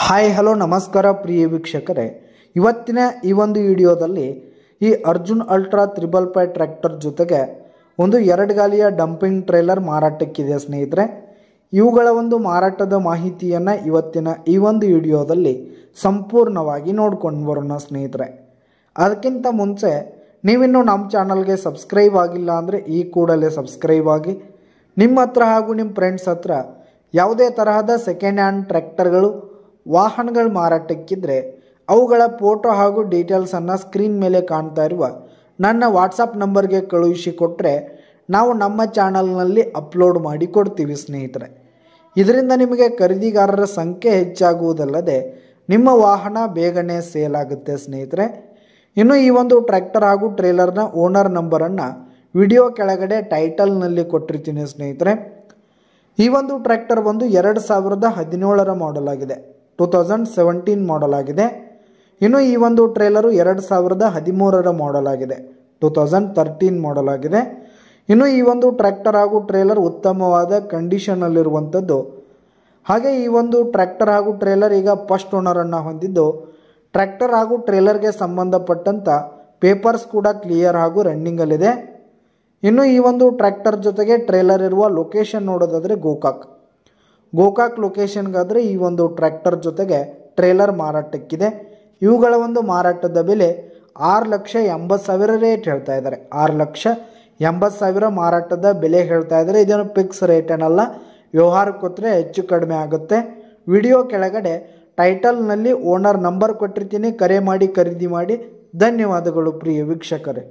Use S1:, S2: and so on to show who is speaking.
S1: Hi hello ನಮಸ್ಕಾರ ಪ್ರಿಯ ವೀಕ್ಷಕರೇ, ಇವತ್ತಿನ ಈ ಒಂದು ವಿಡಿಯೋದಲ್ಲಿ ಈ ಅರ್ಜುನ್ ಅಲ್ಟ್ರಾ 555 ಟ್ರ್ಯಾಕ್ಟರ್ ಜೊತೆಗೆ ಒಂದು 2 ಗಾಲಿಯ ಡಂಪಿಂಗ್ ಟ್ರೇಲರ್ ಮಾರಾಟಕ್ಕಿದೆ ಸ್ನೇಹಿತರೆ. ಇವುಗಳ ಒಂದು ಮಾರಾಟದ ಮಾಹಿತಿಯನ್ನು ಇವತ್ತಿನ ಈ ಒಂದು ವಿಡಿಯೋದಲ್ಲಿ ಸಂಪೂರ್ಣವಾಗಿ ನೋಡ್ಕೊಂಡು ಬರೋಣ ಸ್ನೇಹಿತರೆ. ಅದಕ್ಕಿಂತ ಮುಂಚೆ ನೀವಿನ್ನೂ ನಮ್ಮ ಚಾನಲ್ಗೆ ಸಬ್ಸ್ಕ್ರೈಬ್ ಆಗಿಲ್ಲ ಅಂದರೆ ಈ ಕೂಡಲೇ ಸಬ್ಸ್ಕ್ರೈಬ್ ಆಗಿ. ನಿಮ್ಮ ಹತ್ರ ಹಾಗೂ ನಿಮ್ಮ ಫ್ರೆಂಡ್ಸ್ ಹತ್ರ ಯಾವುದೇ ತರಹದ ಸೆಕೆಂಡ್ ಹ್ಯಾಂಡ್ ಟ್ರ್ಯಾಕ್ಟರ್ಗಳು ವಾಹನಗಳು ಮಾರಾಟಕ್ಕಿದ್ರೆ ಅವುಗಳ ಫೋಟೋ ಹಾಗೂ ಡೀಟೇಲ್ಸನ್ನು ಸ್ಕ್ರೀನ್ ಮೇಲೆ ಕಾಣ್ತಾ ಇರುವ ನನ್ನ ವಾಟ್ಸಪ್ ನಂಬರ್ಗೆ ಕಳುಹಿಸಿಕೊಟ್ರೆ ನಾವು ನಮ್ಮ ಚಾನಲ್ನಲ್ಲಿ ಅಪ್ಲೋಡ್ ಮಾಡಿ ಕೊಡ್ತೀವಿ ಸ್ನೇಹಿತರೆ. ಇದರಿಂದ ನಿಮಗೆ ಖರೀದಿಗಾರರ ಸಂಖ್ಯೆ ಹೆಚ್ಚಾಗುವುದಲ್ಲದೆ ನಿಮ್ಮ ವಾಹನ ಬೇಗನೆ ಸೇಲ್ ಆಗುತ್ತೆ ಸ್ನೇಹಿತರೆ. ಇನ್ನು ಈ ಒಂದು ಟ್ರ್ಯಾಕ್ಟರ್ ಹಾಗೂ ಟ್ರೇಲರ್ನ ಓನರ್ ನಂಬರನ್ನು ವಿಡಿಯೋ ಕೆಳಗಡೆ ಟೈಟಲ್ನಲ್ಲಿ ಕೊಟ್ಟಿರ್ತೀನಿ ಸ್ನೇಹಿತರೆ. ಈ ಒಂದು ಟ್ರ್ಯಾಕ್ಟರ್ ಬಂದು 2017 ಮಾಡೆಲ್ ಆಗಿದೆ, 2017 ಮಾಡೆಲ್ ಆಗಿದೆ. ಇನ್ನು ಈ ಒಂದು ಟ್ರೇಲರು 2013 ಮಾಡೆಲ್ ಆಗಿದೆ, 2013 ಮಾಡೆಲ್ ಆಗಿದೆ. ಇನ್ನು ಈ ಒಂದು ಟ್ರ್ಯಾಕ್ಟರ್ ಹಾಗೂ ಟ್ರೇಲರ್ ಉತ್ತಮವಾದ ಕಂಡೀಷನಲ್ಲಿರುವಂಥದ್ದು. ಹಾಗೆ ಈ ಒಂದು ಟ್ರ್ಯಾಕ್ಟರ್ ಹಾಗೂ ಟ್ರೇಲರ್ ಈಗ ಫಸ್ಟ್ ಓನರನ್ನು ಹೊಂದಿದ್ದು, ಟ್ರ್ಯಾಕ್ಟರ್ ಹಾಗೂ ಟ್ರೇಲರ್ಗೆ ಸಂಬಂಧಪಟ್ಟಂಥ ಪೇಪರ್ಸ್ ಕೂಡ ಕ್ಲಿಯರ್ ಹಾಗೂ ರನ್ನಿಂಗಲ್ಲಿದೆ. ಇನ್ನು ಈ ಒಂದು ಟ್ರ್ಯಾಕ್ಟರ್ ಜೊತೆಗೆ ಟ್ರೇಲರ್ ಇರುವ ಲೊಕೇಶನ್ ನೋಡೋದಾದರೆ ಗೋಕಾಕ್ ಲೊಕೇಶನ್ಗಾದರೆ ಈ ಒಂದು ಟ್ರ್ಯಾಕ್ಟರ್ ಜೊತೆಗೆ ಟ್ರೇಲರ್ ಮಾರಾಟಕ್ಕಿದೆ. ಇವುಗಳ ಒಂದು ಮಾರಾಟದ ಬೆಲೆ 6,80,000 ರೇಟ್ ಹೇಳ್ತಾ ಇದ್ದಾರೆ. 6,80,000 ಮಾರಾಟದ ಬೆಲೆ ಹೇಳ್ತಾ ಇದ್ದಾರೆ. ಇದೇನು ಫಿಕ್ಸ್ ರೇಟ್ ಏನಲ್ಲ, ವ್ಯವಹಾರಕ್ಕೆ ಹೋದರೆ ಹೆಚ್ಚು ಕಡಿಮೆ ಆಗುತ್ತೆ. ವಿಡಿಯೋ ಕೆಳಗಡೆ ಟೈಟಲ್ನಲ್ಲಿ ಓನರ್ ನಂಬರ್ ಕೊಟ್ಟಿರ್ತೀನಿ, ಕರೆ ಮಾಡಿ ಖರೀದಿ ಮಾಡಿ. ಧನ್ಯವಾದಗಳು ಪ್ರಿಯ ವೀಕ್ಷಕರೇ.